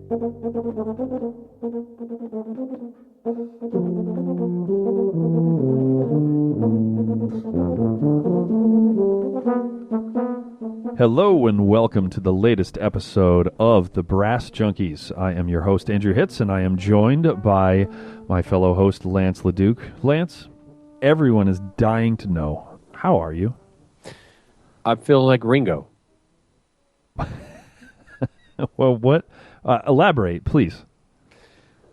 Hello and welcome to the latest episode of the Brass Junkies. I am your host, Andrew Hitz, and I am joined by my fellow host, Lance LaDuke. Lance, everyone is dying to know, how are you? I feel like Ringo. Well, what? Elaborate, please.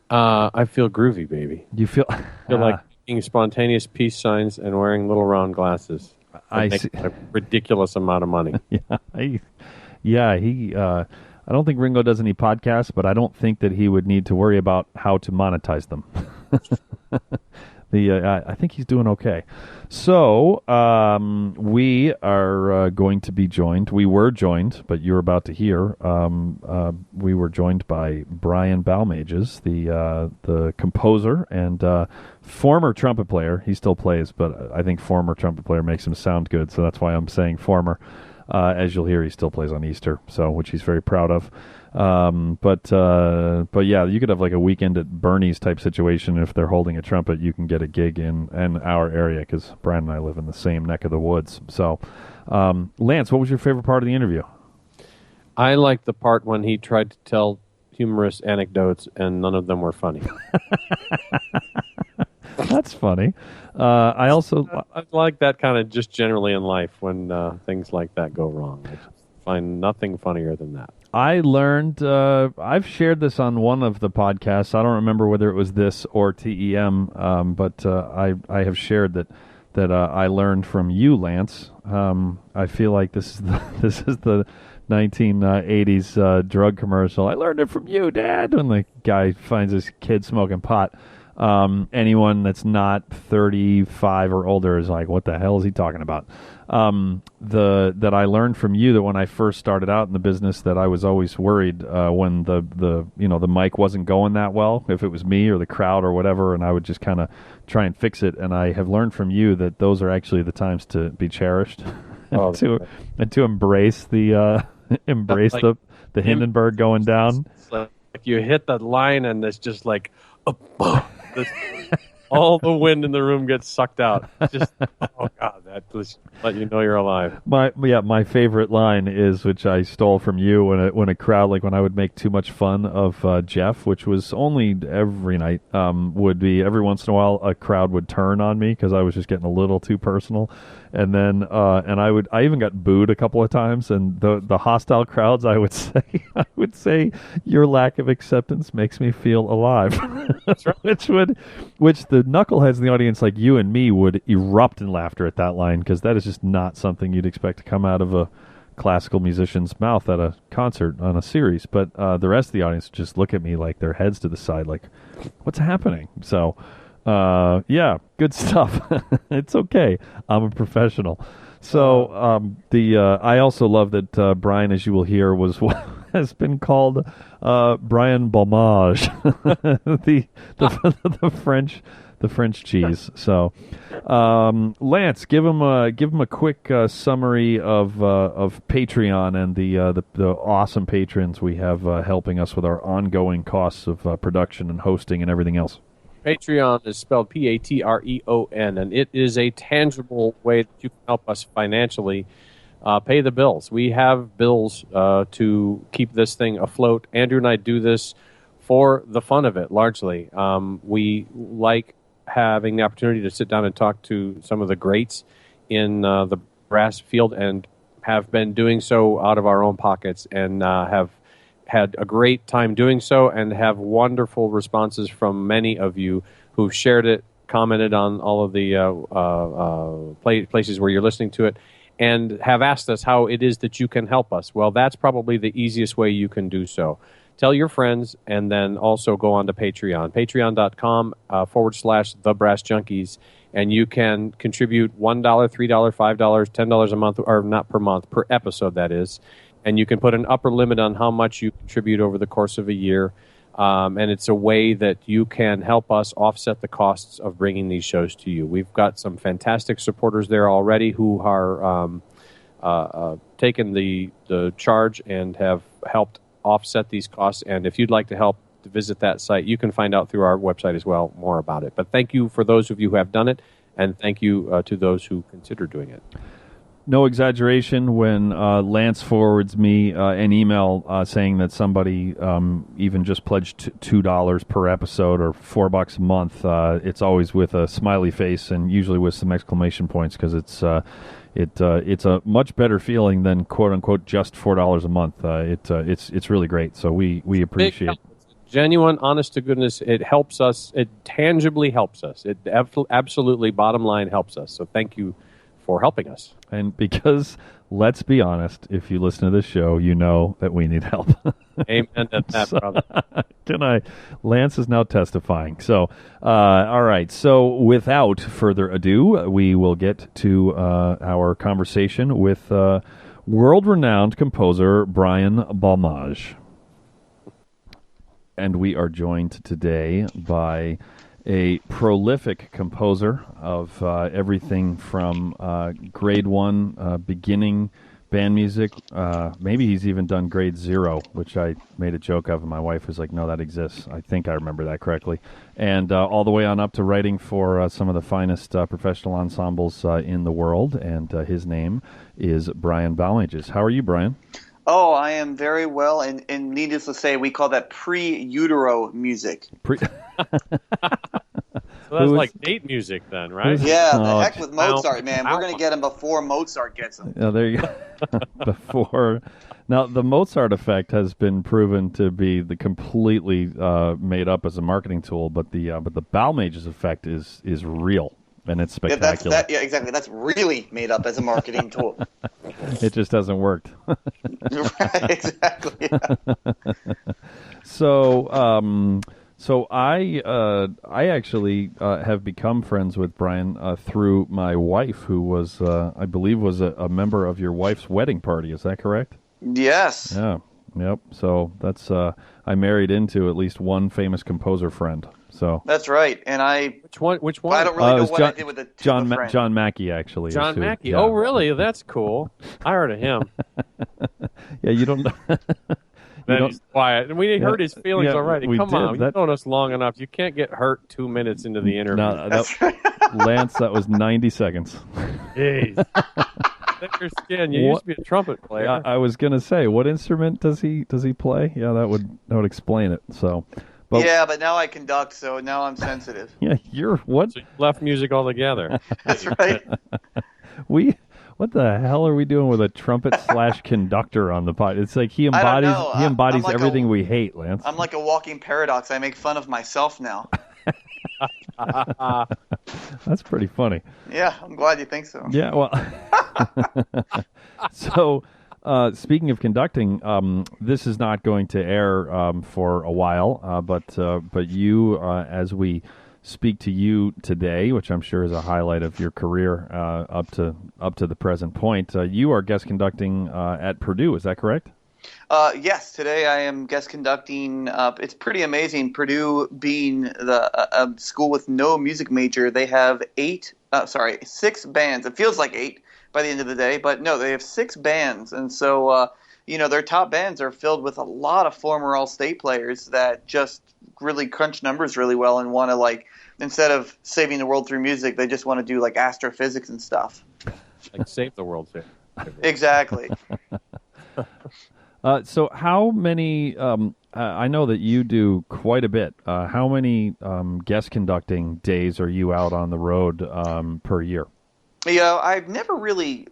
I feel groovy, baby. You feel... I feel like making spontaneous peace signs and wearing little round glasses. I see. A ridiculous amount of money. I don't think Ringo does any podcasts, but I don't think that he would need to worry about how to monetize them. I think he's doing okay. So we are going to be joined. We were joined, but you're about to hear. We were joined by Brian Balmages, the composer and former trumpet player. He still plays, but I think former trumpet player makes him sound good, so that's why I'm saying former. As you'll hear, he still plays on Easter, so which he's very proud of. But yeah, you could have like a weekend at Bernie's type situation. If they're holding a trumpet, you can get a gig in our area because Brian and I live in the same neck of the woods. So, Lance, what was your favorite part of the interview? I liked the part when he tried to tell humorous anecdotes and none of them were funny. That's funny. I like that kind of just generally in life when things like that go wrong. I just find nothing funnier than that. I learned, I've shared this on one of the podcasts. I don't remember whether it was this or TEM, but I have shared that I learned from you, Lance. I feel like this is the 1980s drug commercial. I learned it from you, Dad, when the guy finds his kid smoking pot. Anyone that's not 35 or older is like, what the hell is he talking about? That I learned from you that when I first started out in the business, that I was always worried when the mic wasn't going that well, if it was me or the crowd or whatever, and I would just kind of try and fix it. And I have learned from you that those are actually the times to be cherished, and to embrace the the Hindenburg going down. It's like you hit that line and it's just like, all the wind in the room gets sucked out. Just, oh God, that just let you know you're alive. My favorite line is, which I stole from you, when a crowd, like when I would make too much fun of Jeff, which was only every night, would be every once in a while a crowd would turn on me because I was just getting a little too personal, and then I even got booed a couple of times, and the hostile crowds I would say your lack of acceptance makes me feel alive. That's right. which the knuckleheads in the audience like you and me would erupt in laughter at that line, because that is just not something you'd expect to come out of a classical musician's mouth at a concert on a series. But the rest of the audience would just look at me like their heads to the side like, what's happening? So yeah, good stuff. It's okay. I'm a professional. So I also love that Brian, as you will hear, has been called Brian Balmages, the French cheese. So, Lance, give him a quick summary of Patreon and the awesome patrons we have helping us with our ongoing costs of production and hosting and everything else. Patreon is spelled Patreon, and it is a tangible way that you can help us financially pay the bills. We have bills to keep this thing afloat. Andrew and I do this for the fun of it, largely. We like having the opportunity to sit down and talk to some of the greats in the brass field, and have been doing so out of our own pockets, and have had a great time doing so, and have wonderful responses from many of you who've shared it, commented on all of the places where you're listening to it, and have asked us how it is that you can help us. Well, that's probably the easiest way you can do so. Tell your friends, and then also go on to Patreon, patreon.com /The Brass Junkies, and you can contribute $1, $3, $5, $10 a month, or not per month, per episode, that is. And you can put an upper limit on how much you contribute over the course of a year. And it's a way that you can help us offset the costs of bringing these shows to you. We've got some fantastic supporters there already who are taken the charge and have helped offset these costs. And if you'd like to help to visit that site, you can find out through our website as well more about it. But thank you for those of you who have done it, and thank you to those who consider doing it. No exaggeration when Lance forwards me an email saying that somebody even just pledged $2 per episode or $4 a month. It's always with a smiley face and usually with some exclamation points, because it's a much better feeling than quote unquote just $4 a month. It's really great. So we appreciate it. Genuine, honest to goodness, it helps us. It tangibly helps us. It absolutely, bottom line, helps us. So thank you for helping us. And because, let's be honest, if you listen to this show, you know that we need help. Amen to that, brother. Lance is now testifying. So, all right. So, without further ado, we will get to our conversation with world-renowned composer Brian Balmages. And we are joined today by a prolific composer of everything from grade 1 beginning band music. Maybe he's even done grade 0, which I made a joke of, and my wife was like, no, that exists. I think I remember that correctly. And all the way on up to writing for some of the finest professional ensembles in the world. And his name is Brian Balmages. How are you, Brian? Oh, I am very well, and needless to say, we call that pre-utero music. So that's like date music then, right? Yeah, the heck with Mozart, man. We're going to get him before Mozart gets him. Yeah, there you go. Before. Now, the Mozart effect has been proven to be the completely made up as a marketing tool, but the Balmages effect is real, and it's spectacular. Yeah, exactly. That's really made up as a marketing tool. It just hasn't worked. Right, exactly. Yeah. So I actually have become friends with Brian through my wife, who was I believe was a member of your wife's wedding party. Is that correct? Yes. Yeah. Yep. So that's I married into at least one famous composer friend. So that's right. And which one? I don't really know what I did with the John Mackey, actually. John Mackey. Yeah. Oh, really? That's cool. I heard of him. Yeah, you don't. He's quiet, and we heard his feelings already. Come on, you've known us long enough. You can't get hurt 2 minutes into the interview. No, Lance, that was 90 seconds. Jeez. Thicker skin. You used to be a trumpet player. I was gonna say, what instrument does he play? Yeah, that would explain it. So. But now I conduct, so now I'm sensitive. Yeah, you're what? So you left music altogether. That's right. What the hell are we doing with a trumpet / conductor on the pod? It's like he embodies like everything we hate, Lance. I'm like a walking paradox. I make fun of myself now. That's pretty funny. Yeah, I'm glad you think so. Yeah, well. So, speaking of conducting, this is not going to air for a while, but you, as we speak to you today, which I'm sure is a highlight of your career up to the present point, you are guest conducting at Purdue. Is that correct? Yes, today I am guest conducting. It's pretty amazing. Purdue being the school with no music major, they have 6 bands. It feels like 8 by the end of the day, but no, they have 6 bands, and so their top bands are filled with a lot of former All-State players that just really crunch numbers really well and want to, instead of saving the world through music, they just want to do astrophysics and stuff. Like save the world. Exactly. So how many, I know that you do quite a bit. How many guest conducting days are you out on the road per year? I've never really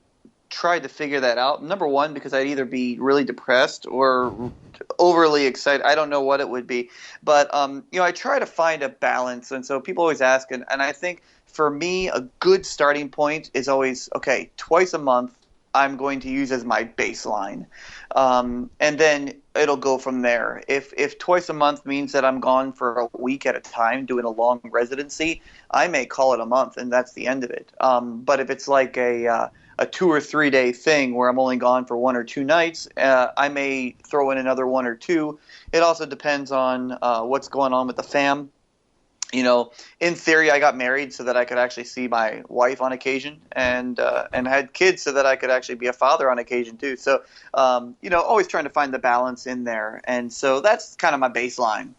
tried to figure that out. Number one, because I'd either be really depressed or overly excited. I don't know what it would be. But, I try to find a balance. And so people always ask, and I think for me, a good starting point is always, okay, twice a month, I'm going to use as my baseline. And then it'll go from there. If twice a month means that I'm gone for a week at a time doing a long residency, I may call it a month, and that's the end of it. But if it's like a 2 or 3 day thing where I'm only gone for 1 or 2 nights, I may throw in another 1 or 2. It also depends on what's going on with the fam. in theory, I got married so that I could actually see my wife on occasion, and had kids so that I could actually be a father on occasion too. So, always trying to find the balance in there, and so that's kind of my baseline.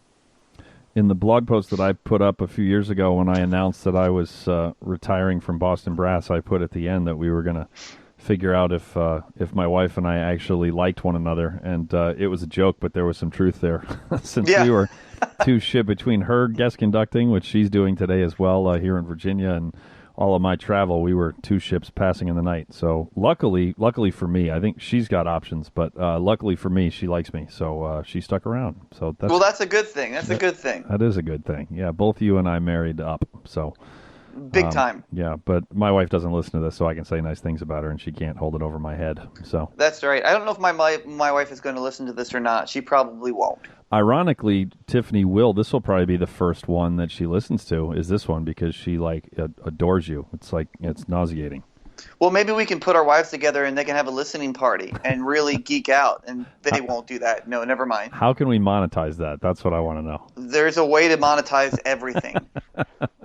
In the blog post that I put up a few years ago when I announced that I was retiring from Boston Brass, I put at the end that we were going to figure out if my wife and I actually liked one another, and it was a joke, but there was some truth there. Since we were two ship between her guest conducting, which she's doing today as well here in Virginia, and all of my travel, we were two ships passing in the night. So luckily for me, I think she's got options, but luckily for me, she likes me, so she stuck around. So that's a good thing. That's a good thing. That is a good thing. Yeah, both you and I married up, so big time. Yeah, but my wife doesn't listen to this, so I can say nice things about her, and she can't hold it over my head. So that's right. I don't know if my wife is going to listen to this or not. She probably won't. Ironically, Tiffany will. This will probably be the first one that she listens to. Is this one, because she adores you. It's nauseating. Well, maybe we can put our wives together and they can have a listening party and really geek out, and they won't do that. No, never mind. How can we monetize that? That's what I want to know. There's a way to monetize everything.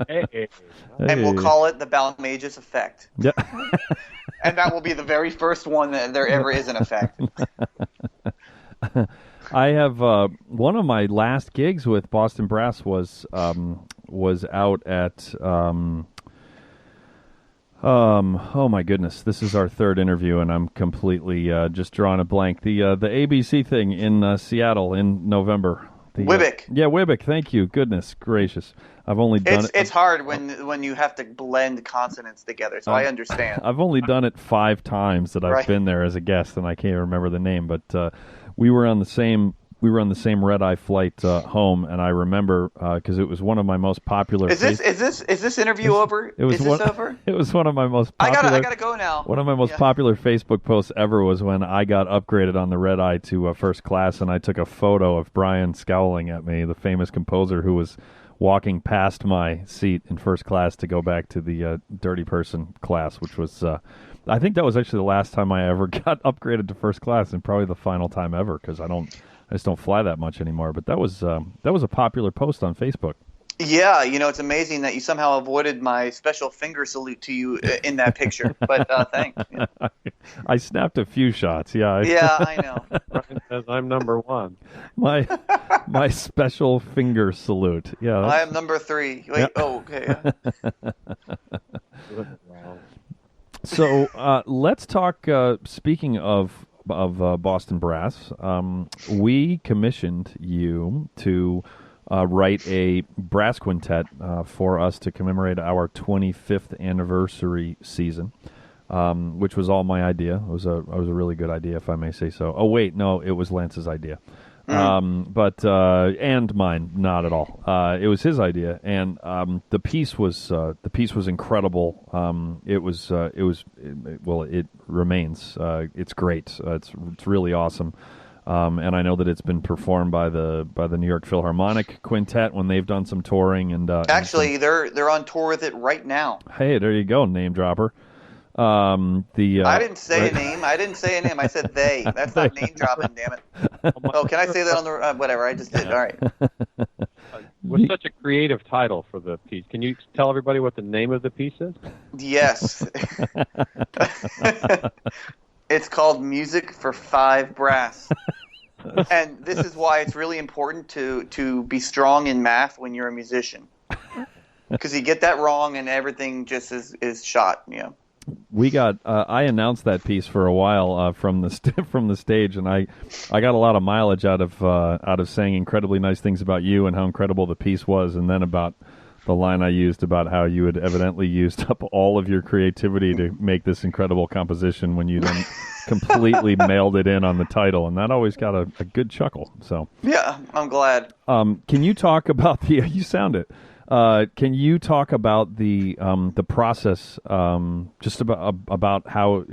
Hey. And we'll call it the Balmages effect. Yeah. And that will be the very first one that there ever is an effect. I have one of my last gigs with Boston Brass was out at oh my goodness, this is our third interview and I'm completely just drawing a blank. The ABC thing in Seattle in November. Wibbick. Wibbick. Thank you. Goodness gracious. I've only done it. It's hard when you have to blend consonants together, so I understand. I've only done it 5 times that I've been there as a guest, and I can't remember the name. But we were on the same red eye flight home, and I remember because it was one of my most popular. Is this interview over? Is this over? It was one of my most popular. I gotta go now. One of my most popular Facebook posts ever was when I got upgraded on the red eye to first class, and I took a photo of Brian scowling at me, the famous composer who was walking past my seat in first class to go back to the dirty person class, which was. I think that was actually the last time I ever got upgraded to first class, and probably the final time ever, because I just don't fly that much anymore. But that was a popular post on Facebook. Yeah, it's amazing that you somehow avoided my special finger salute to you in that picture. But thanks. Yeah. I snapped a few shots. Yeah. Yeah, I know. Brian says I'm number 1. My special finger salute. Yeah. I am number 3. Wait. Yeah. Oh, okay. So let's talk. Speaking of Boston Brass, we commissioned you to write a brass quintet for us to commemorate our 25th anniversary season, which was all my idea. It was a really good idea, if I may say so. Oh wait, no, it was Lance's idea. But and mine, not at all. It was his idea, and the piece was incredible. It remains. It's great. It's really awesome. And I know that it's been performed by the New York Philharmonic Quintet when they've done some touring. And actually, they're on tour with it right now. Hey, there you go, name dropper. I didn't say a name. I said they. That's not name dropping, damn it. Oh, can I say that on the whatever? I just did. All right. What's such a creative title for the piece? Can you tell everybody what the name of the piece is? Yes. It's called Music for 5 Brass. And this is why it's really important to be strong in math when you're a musician. Because you get that wrong and everything just is shot, We got. I announced that piece for a while from the stage, and I got a lot of mileage out of saying incredibly nice things about you and how incredible the piece was, and then about the line I used about how you had evidently used up all of your creativity to make this incredible composition when you then completely mailed it in on the title, and that always got a good chuckle. So yeah, I'm glad. Can you talk about the? You sound it. Can you talk about the process, just about how,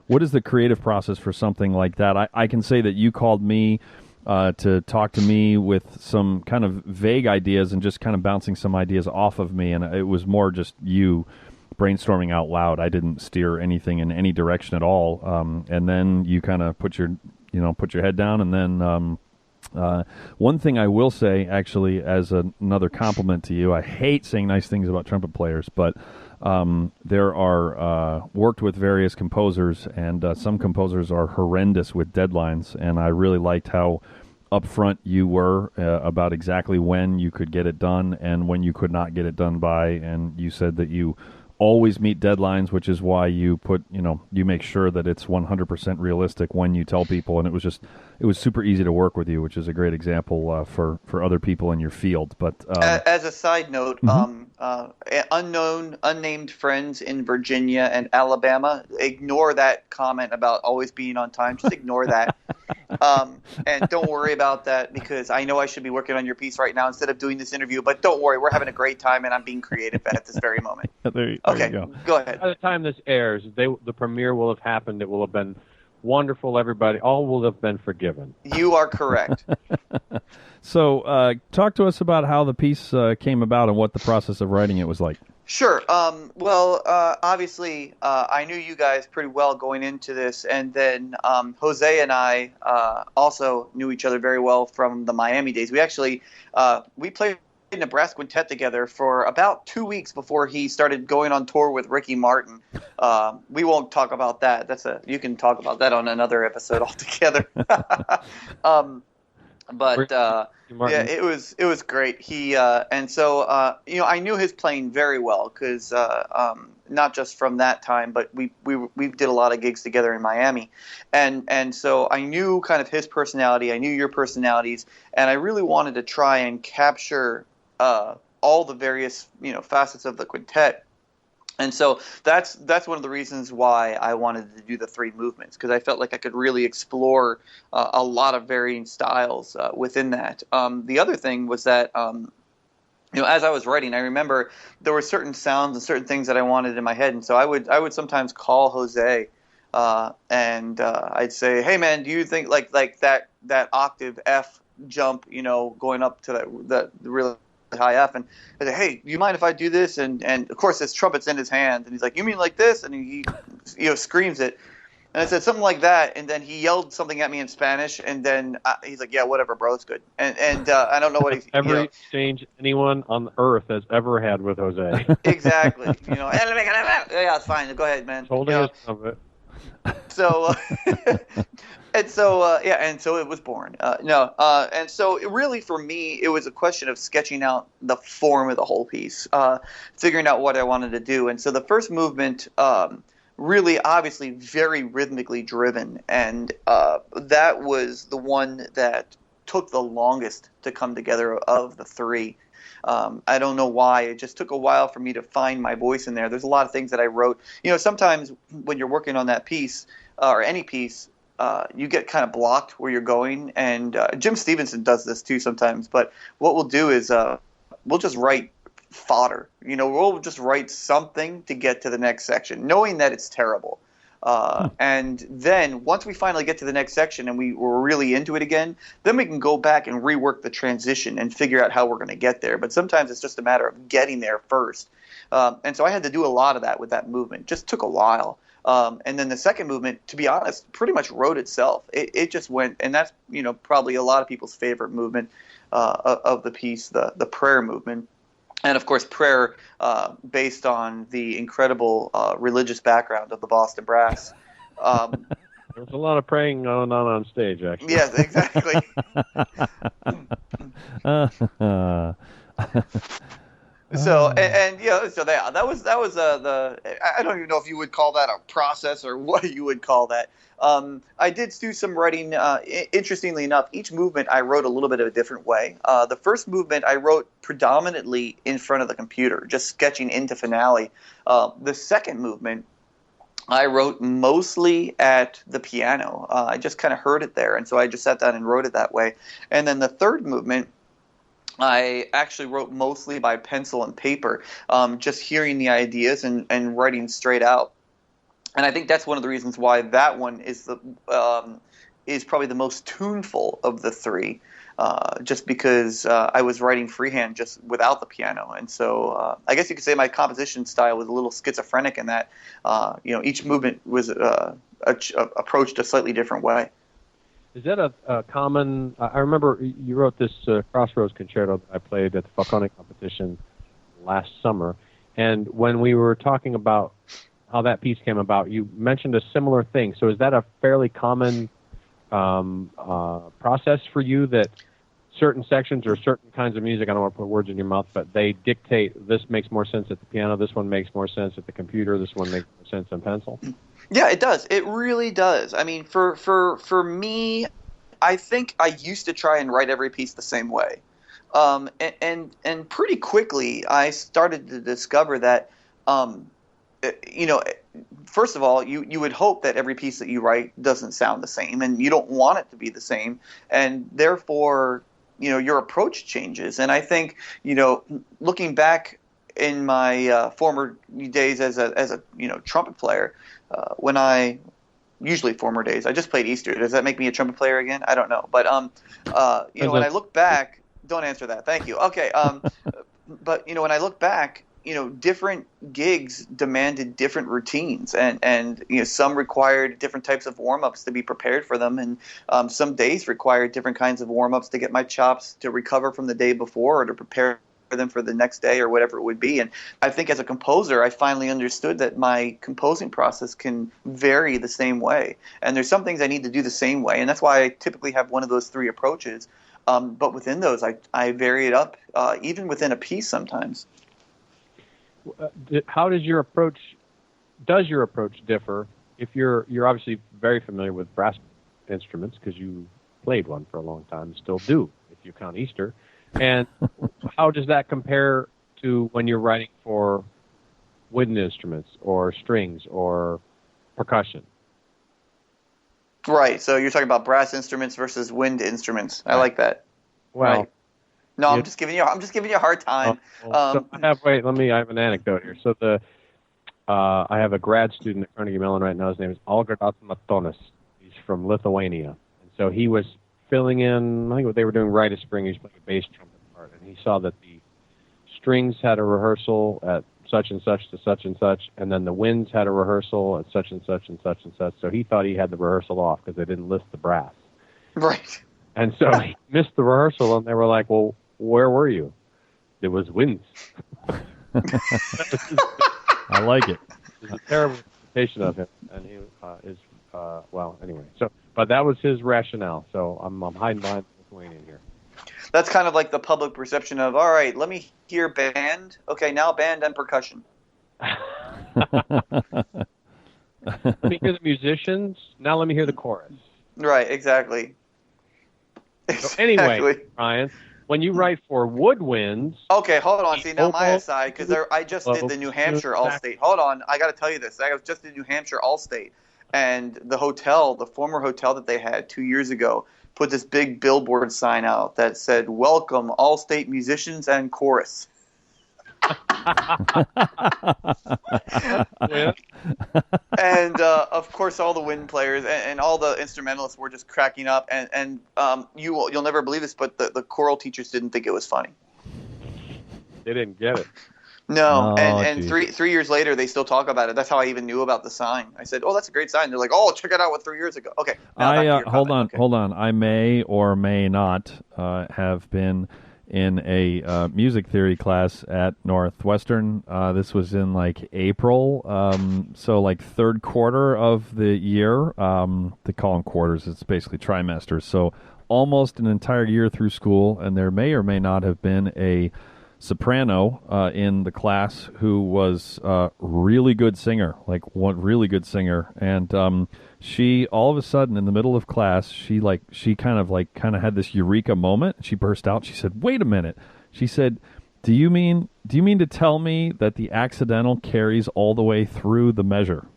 what is the creative process for something like that? I can say that you called me to talk to me with some kind of vague ideas and just kind of bouncing some ideas off of me, and it was more just you brainstorming out loud. I didn't steer anything in any direction at all, and then you kind of put your head down, and then One thing I will say, actually, as another compliment to you, I hate saying nice things about trumpet players, but there are worked with various composers, and some composers are horrendous with deadlines, and I really liked how upfront you were about exactly when you could get it done and when you could not get it done by, and you said that you always meet deadlines, which is why you you make sure that it's 100% realistic when you tell people, and it was super easy to work with you, which is a great example for other people in your field. But as a side note, unnamed friends in Virginia and Alabama, ignore that comment about always being on time. Just ignore that. And don't worry about that, because I know I should be working on your piece right now instead of doing this interview. But don't worry, we're having a great time, and I'm being creative at this very moment. there Okay, you go ahead. By the time this airs, the premiere will have happened. It will have been wonderful. Everybody, all will have been forgiven. You are correct. So, talk to us about how the piece came about and what the process of writing it was like. Sure. Obviously, I knew you guys pretty well going into this, and then Jose and I also knew each other very well from the Miami days. We actually we played Nebraska Quintet together for about 2 weeks before he started going on tour with Ricky Martin. We won't talk about that. You can talk about that on another episode altogether. Yeah, it was great. He and so I knew his playing very well, because not just from that time, but we did a lot of gigs together in Miami, and so I knew kind of his personality. I knew your personalities, and I really wanted to try and capture all the various facets of the quintet. And so that's one of the reasons why I wanted to do the three movements, because I felt like I could really explore a lot of varying styles within that. The other thing was that as I was writing, I remember there were certain sounds and certain things that I wanted in my head, and so I would sometimes call Jose and I'd say, "Hey man, do you think like that octave F jump, going up to the really high F, and I said, hey, do you mind if I do this?" And of course his trumpet's in his hand, and he's like, "You mean like this?" And he screams it, and I said something like that, and then he yelled something at me in Spanish, and then he's like, "Yeah, whatever, bro, it's good." And I don't know what he's every exchange anyone on earth has ever had with Jose. Exactly. Yeah, it's fine. Go ahead, man. Holding his trumpet. So and so it was born. And so it really, for me, it was a question of sketching out the form of the whole piece, figuring out what I wanted to do. And so the first movement, really, obviously, very rhythmically driven, and that was the one that took the longest to come together of the three. I don't know why. It just took a while for me to find my voice in there. There's a lot of things that I wrote. Sometimes when you're working on that piece or any piece, you get kind of blocked where you're going. And Jim Stevenson does this too sometimes. But what we'll do is we'll just write fodder. We'll just write something to get to the next section, knowing that it's terrible. And then once we finally get to the next section and we're really into it again, then we can go back and rework the transition and figure out how we're going to get there. But sometimes it's just a matter of getting there first. And so I had to do a lot of that with that movement. Just took a while. And then the second movement, to be honest, pretty much wrote itself. It just went, and that's probably a lot of people's favorite movement of the piece, the prayer movement. And, of course, prayer based on the incredible religious background of the Boston Brass. There's a lot of praying going on stage, actually. Yes, exactly. So that was the I don't even know if you would call that a process or what you would call that. I did do some writing. Interestingly enough, each movement I wrote a little bit of a different way. The first movement I wrote predominantly in front of the computer, just sketching into finale. The second movement I wrote mostly at the piano. I just kind of heard it there, and so I just sat down and wrote it that way. And then the third movement I actually wrote mostly by pencil and paper, just hearing the ideas and writing straight out. And I think that's one of the reasons why that one is probably the most tuneful of the three, just because I was writing freehand just without the piano. And so I guess you could say my composition style was a little schizophrenic in that each movement was approached a slightly different way. Is that a common? I remember you wrote this Crossroads concerto that I played at the Falcone competition last summer, and when we were talking about how that piece came about, you mentioned a similar thing. So is that a fairly common process for you, that certain sections or certain kinds of music, I don't want to put words in your mouth, but they dictate this makes more sense at the piano, this one makes more sense at the computer, this one makes more sense on pencil? Yeah, it does. It really does. I mean, for me, I think I used to try and write every piece the same way. And pretty quickly I started to discover that, first of all, you would hope that every piece that you write doesn't sound the same, and you don't want it to be the same, and therefore, your approach changes. And I think, looking back in my former days as a trumpet player, usually former days, I just played Easter. Does that make me a trumpet player again? I don't know. But when I look back, don't answer that. Thank you. Okay. But when I look back, different gigs demanded different routines, and some required different types of warm-ups to be prepared for them, and some days required different kinds of warm-ups to get my chops to recover from the day before, or to prepare them for the next day, or whatever it would be. And I think as a composer, I finally understood that my composing process can vary the same way, and there's some things I need to do the same way, and that's why I typically have one of those three approaches. But within those, I vary it up, even within a piece sometimes. How does your approach differ? If you're obviously very familiar with brass instruments because you played one for a long time and still do, if you count Easter. And how does that compare to when you're writing for wind instruments or strings or percussion? Right. So you're talking about brass instruments versus wind instruments. I like that. Well, right. No, I'm just giving you a hard time. So I have an anecdote here. So I have a grad student at Carnegie Mellon right now. His name is Algirdas Matonis. He's from Lithuania. And so he was filling in, I think what they were doing right of spring, he was playing a bass trumpet part, and he saw that the strings had a rehearsal at such and such to such and such, and then the winds had a rehearsal at such and such and such and such. So he thought he had the rehearsal off because they didn't list the brass. Right. And so he missed the rehearsal, and they were like, well, where were you? There was winds. I like it. It's a terrible interpretation of him, and he anyway. So, but that was his rationale. So I'm hiding behind Lithuanian here. That's kind of like the public perception of, all right, let me hear band. Okay, now band and percussion. Let me hear the musicians. Now let me hear the chorus. Right, exactly. So anyway, Ryan, when you write for woodwinds... Okay, hold on. See, now my aside, because I just did the New Hampshire All-State. Hold on, I got to tell you this. I just did New Hampshire All-State, and the former hotel that they had 2 years ago, put this big billboard sign out that said, "Welcome All-State musicians and chorus." And of course, all the wind players and all the instrumentalists were just cracking up. And you'll never believe this, but the choral teachers didn't think it was funny. They didn't get it. No, and 3 years later, they still talk about it. That's how I even knew about the sign. I said, "Oh, that's a great sign." They're like, "Oh, check it out! What 3 years ago?" Okay, hold on. I may or may not have been in a music theory class at Northwestern. This was in like April, so like third quarter of the year. They call them quarters. It's basically trimesters. So almost an entire year through school, and there may or may not have been a soprano in the class who was a really good singer, like one really good singer, and she all of a sudden in the middle of class she kind of had this eureka moment. She burst out. She said, "Wait a minute." She said, do you mean to tell me that the accidental carries all the way through the measure?"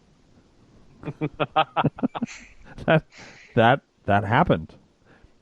that happened.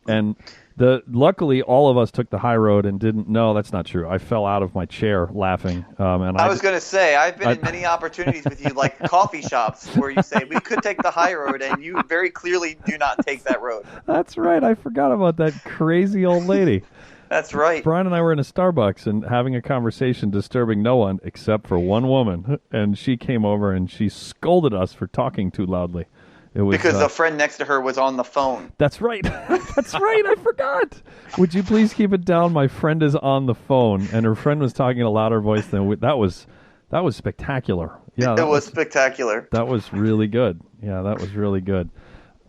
And luckily, all of us took the high road and didn't. No, that's not true. I fell out of my chair laughing. And I was going to say, I've been in many opportunities with you, like coffee shops, where you say, we could take the high road, and you very clearly do not take that road. That's right. I forgot about that crazy old lady. That's right. Brian and I were in a Starbucks and having a conversation, disturbing no one except for one woman. And she came over and she scolded us for talking too loudly. It was because the friend next to her was on the phone. That's right. That's right. I forgot. Would you please keep it down? My friend is on the phone, and her friend was talking in a louder voice than that was spectacular. Yeah, it was spectacular. That was really good. Yeah, that was really good.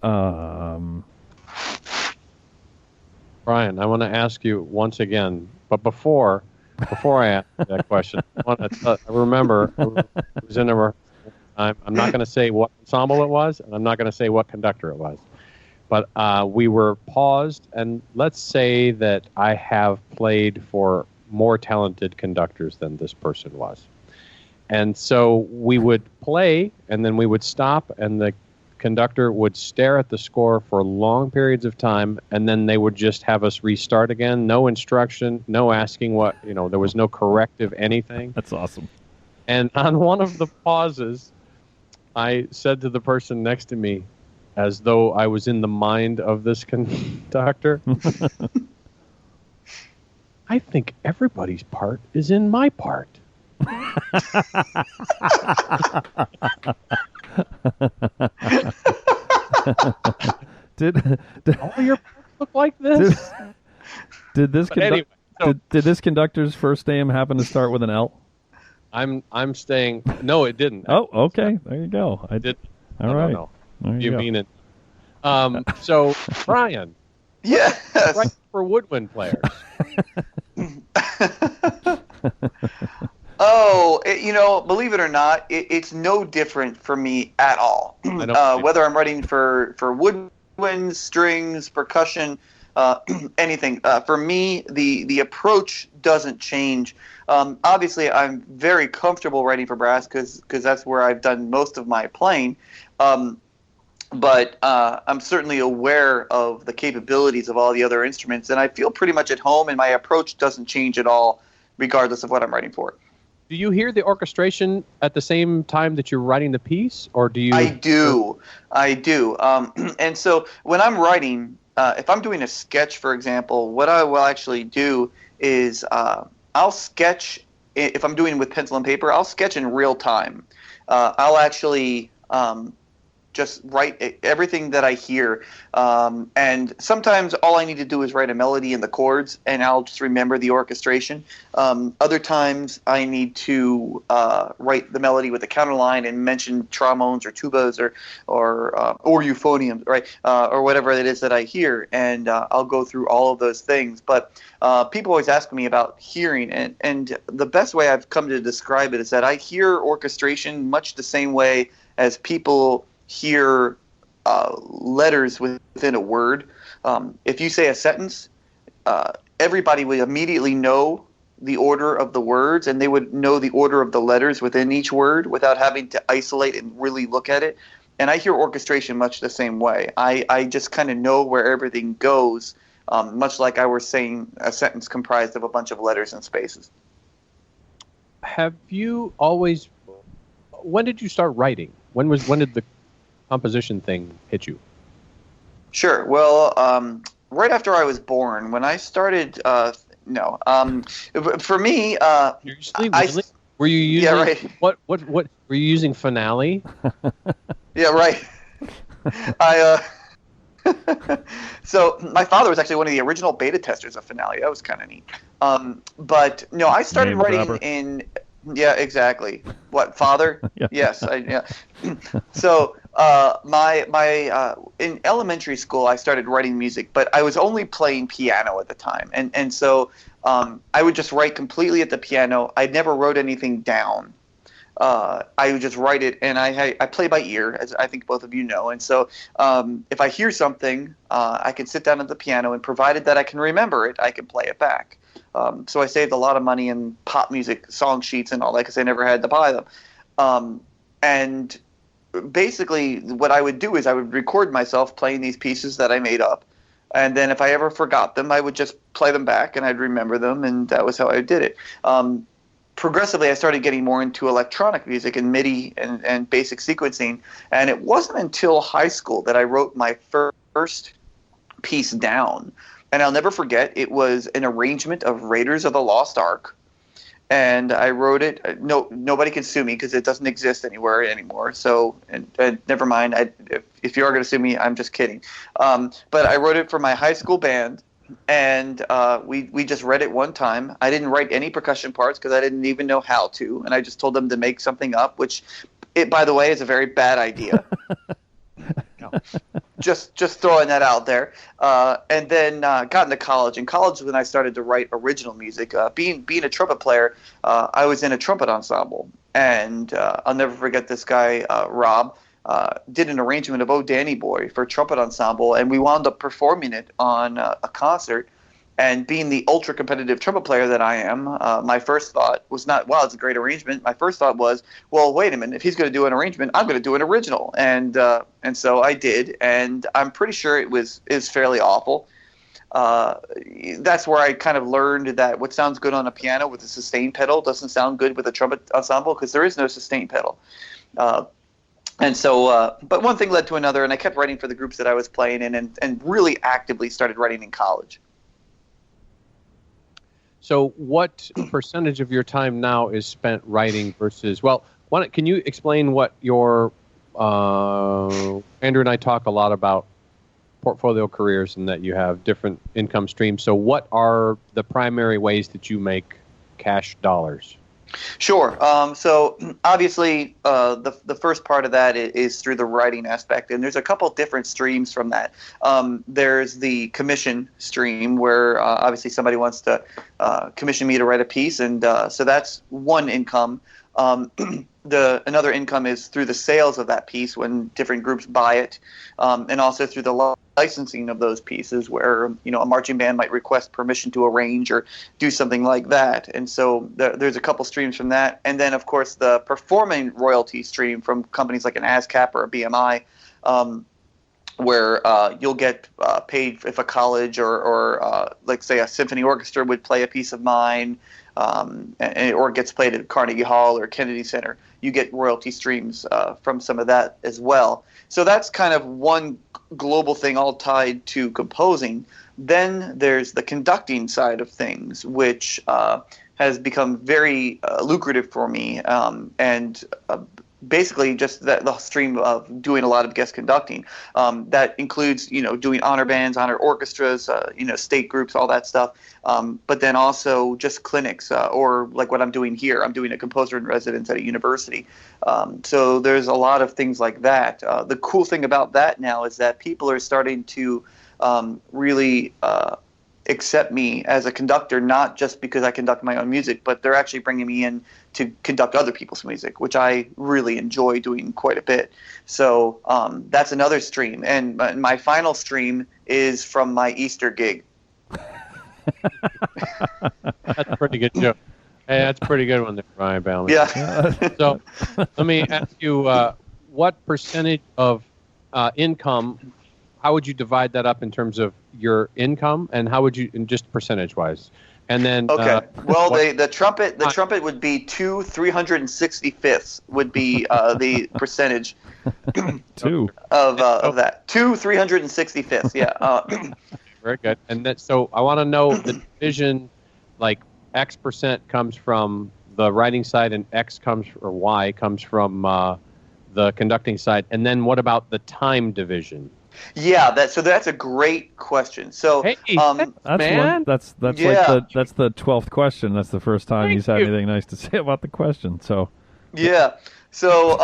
Brian, I want to ask you once again, but before I ask that question, I remember it was in a rehearsal. I'm not going to say what ensemble it was, and I'm not going to say what conductor it was. But we were paused, and let's say that I have played for more talented conductors than this person was. And so we would play, and then we would stop, and the conductor would stare at the score for long periods of time, and then they would just have us restart again. No instruction, no asking what, there was no corrective anything. That's awesome. And on one of the pauses, I said to the person next to me, as though I was in the mind of this conductor, I think everybody's part is in my part. Did all your parts look like this? Did this this conductor's first name happen to start with an L? I'm staying. No, it didn't. Oh, okay. There you go. I did. All right. No. You mean it? So, Brian. Yes. Right for woodwind players. Believe it or not, it's no different for me at all. Whether I'm writing for woodwinds, strings, percussion, anything. For me, the approach doesn't change. Obviously, I'm very comfortable writing for brass because that's where I've done most of my playing. But I'm certainly aware of the capabilities of all the other instruments, and I feel pretty much at home, and my approach doesn't change at all, regardless of what I'm writing for. Do you hear the orchestration at the same time that you're writing the piece, or do you? I do. And so when I'm writing, if I'm doing a sketch, for example, what I will actually do is I'll sketch. If I'm doing it with pencil and paper, I'll sketch in real time. I'll actually just write everything that I hear. And sometimes all I need to do is write a melody in the chords, and I'll just remember the orchestration. Other times I need to write the melody with the counterline and mention trombones or tubas or euphoniums, right? Or whatever it is that I hear. And I'll go through all of those things. But people always ask me about hearing, and the best way I've come to describe it is that I hear orchestration much the same way as people hear letters within a word. If you say a sentence, everybody would immediately know the order of the words, and they would know the order of the letters within each word without having to isolate and really look at it. And I hear orchestration much the same way. I just kind of know where everything goes, much like I was saying a sentence comprised of a bunch of letters and spaces. Have you always? When did you start writing? When did the composition thing hit you? Sure. Well, right after I was born, when I started, for me, were you using? Yeah, right. What were you using? Finale. Yeah, right. So my father was actually one of the original beta testers of Finale. That was kind of neat. But no, I started writing in. Yeah, exactly. What, father? Yeah. Yes. So my in elementary school, I started writing music, but I was only playing piano at the time, and so I would just write completely at the piano. I never wrote anything down. I would just write it, and I play by ear, as I think both of you know. And so if I hear something, I can sit down at the piano, and provided that I can remember it, I can play it back. So I saved a lot of money in pop music song sheets and all that because I never had to buy them. And basically what I would do is I would record myself playing these pieces that I made up. And then if I ever forgot them, I would just play them back and I'd remember them, and that was how I did it. Progressively, I started getting more into electronic music and MIDI and basic sequencing. And it wasn't until high school that I wrote my first piece down. And I'll never forget, it was an arrangement of Raiders of the Lost Ark. and I wrote it. No, nobody can sue me because it doesn't exist anywhere anymore. So, and never mind. If you are going to sue me, I'm just kidding. But I wrote it for my high school band, and we just read it one time. I didn't write any percussion parts because I didn't even know how to, and I just told them to make something up, which, by the way, is a very bad idea. Just throwing that out there. And then got into college. In college, when I started to write original music, being a trumpet player, I was in a trumpet ensemble. And I'll never forget this guy, Rob, did an arrangement of Oh Danny Boy for trumpet ensemble, and we wound up performing it on a concert. And being the ultra-competitive trumpet player that I am, my first thought was not, wow, it's a great arrangement. My first thought was, well, wait a minute. If he's going to do an arrangement, I'm going to do an original. And so I did, and I'm pretty sure it is fairly awful. That's where I kind of learned that what sounds good on a piano with a sustain pedal doesn't sound good with a trumpet ensemble because there is no sustain pedal. And so, but one thing led to another, and I kept writing for the groups that I was playing in and really actively started writing in college. So what percentage of your time now is spent writing versus, well, can you explain what your, Andrew and I talk a lot about portfolio careers and that you have different income streams. So what are the primary ways that you make cash dollars? Sure. So obviously, the first part of that is through the writing aspect, and there's a couple different streams from that. There's the commission stream, where obviously somebody wants to commission me to write a piece, and so that's one income. Another income is through the sales of that piece when different groups buy it, and also through the licensing of those pieces, where a marching band might request permission to arrange or do something like that. And so there's a couple streams from that, and then of course the performing royalty stream from companies like an ASCAP or a BMI, where you'll get paid if a college or like say a symphony orchestra would play a piece of mine, or it gets played at Carnegie Hall or Kennedy Center. You get royalty streams from some of that as well. So that's kind of one global thing all tied to composing. Then there's the conducting side of things, which has become very lucrative for me, and basically just the stream of doing a lot of guest conducting. That includes, doing honor bands, honor orchestras, state groups, all that stuff. But then also just clinics, or like what I'm doing here. I'm doing a composer in residence at a university. So there's a lot of things like that. The cool thing about that now is that people are starting to really accept me as a conductor, not just because I conduct my own music, but they're actually bringing me in to conduct other people's music, which I really enjoy doing quite a bit. So that's another stream. And my final stream is from my Easter gig. That's a pretty good joke. Hey, that's a pretty good one there, Ryan Balmages. Yeah. So let me ask you, what percentage of income, how would you divide that up in terms of your income, and how would you, and just percentage-wise? And then okay. Well, the trumpet would be 2/365 would be the percentage Two of that 2/365. Yeah. Very good. And that, so I want to know the division, like X percent comes from the writing side and X comes, or Y comes from the conducting side. And then what about the time division? Yeah, that's a great question. So, hey, man, that's yeah. like that's the 12th question. That's the first time he's had anything nice to say about the question. So, yeah. So,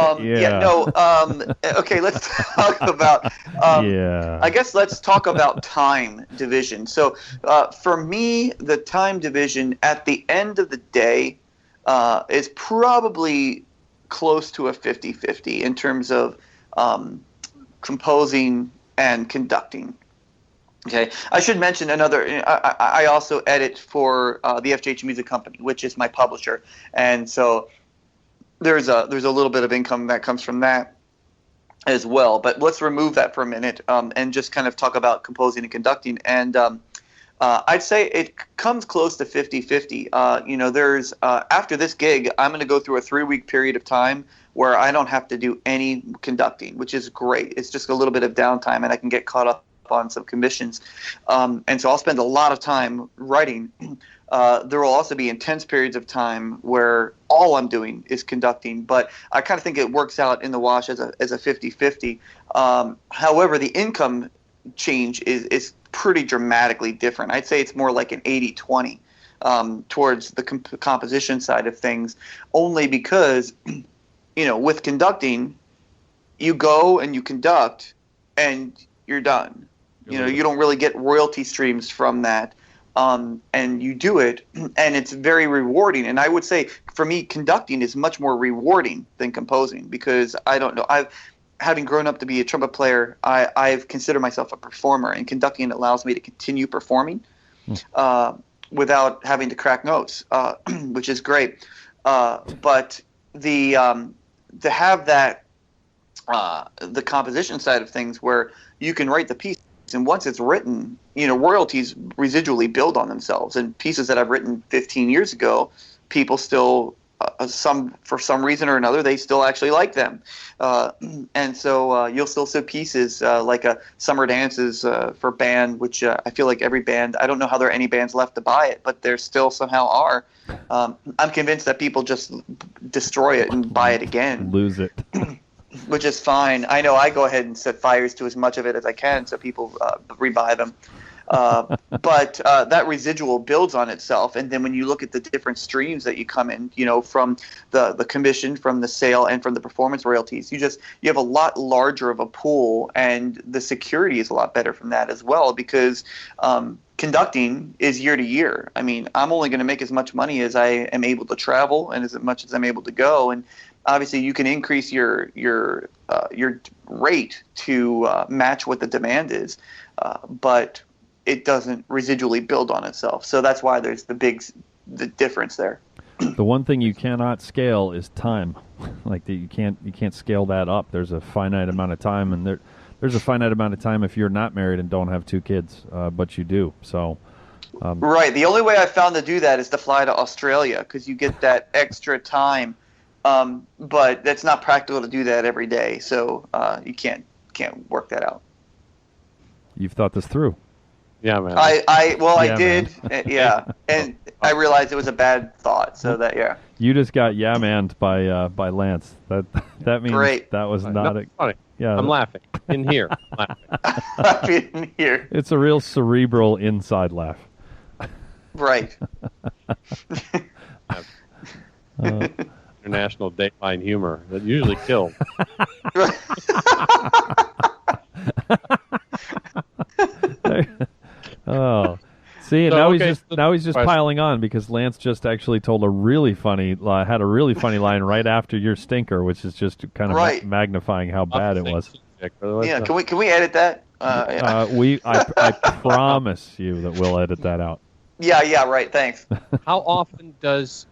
okay, let's talk about. I guess let's talk about time division. So, for me, the time division at the end of the day is probably close to a 50-50 in terms of composing and conducting. Okay, I should mention another. I also edit for the FJH Music Company, which is my publisher, and so there's a little bit of income that comes from that as well. But let's remove that for a minute and just kind of talk about composing and conducting. And I'd say it comes close to 50-50. There's after this gig, I'm going to go through a 3-week period of time where I don't have to do any conducting, which is great. It's just a little bit of downtime, and I can get caught up on some commissions. And so I'll spend a lot of time writing. There will also be intense periods of time where all I'm doing is conducting, but I kind of think it works out in the wash as a 50-50. However, the income change is pretty dramatically different. I'd say it's more like an 80-20 towards the composition side of things, only because, with conducting, you go and you conduct and you're done. You don't really get royalty streams from that. And you do it, and it's very rewarding. And I would say, for me, conducting is much more rewarding than composing, because I don't know. Having grown up to be a trumpet player, I've considered myself a performer, and conducting allows me to continue performing without having to crack notes, which is great. But to have that the composition side of things, where you can write the piece, and once it's written, royalties residually build on themselves. And pieces that I've written 15 years ago, people still, for some reason or another, they still actually like them. And so you'll still see pieces like Summer Dances for band, which I feel like every band, I don't know how there are any bands left to buy it, but there still somehow are. I'm convinced that people just destroy it and buy it again. Lose it. Which is fine. I know I go ahead and set fires to as much of it as I can so people rebuy them. But that residual builds on itself. And then when you look at the different streams that you come in, from the commission, from the sale, and from the performance royalties, you have a lot larger of a pool, and the security is a lot better from that as well, because conducting is year to year. I mean, I'm only going to make as much money as I am able to travel and as much as I'm able to go. And obviously, you can increase your rate to match what the demand is, but it doesn't residually build on itself. So that's why there's the difference there. The one thing you cannot scale is time. You can't scale that up. There's a finite amount of time, and there's a finite amount of time if you're not married and don't have two kids, but you do. So. Right. The only way I found to do that is to fly to Australia, because you get that extra time. But that's not practical to do that every day, so you can't work that out. You've thought this through. Yeah, man. I did, yeah, and I realized it was a bad thought. So that you just got manned by Lance. That means Great. That was not funny. Yeah, I'm laughing in here. Laughing in here. It's a real cerebral inside laugh. Right. International Dateline humor that usually kills. Oh, see, and now he's just piling on, because Lance just actually told had a really funny line right after your stinker, which is just kind of magnifying how bad it was. Yeah, can we edit that? I promise you that we'll edit that out. Yeah, right. Thanks. How often does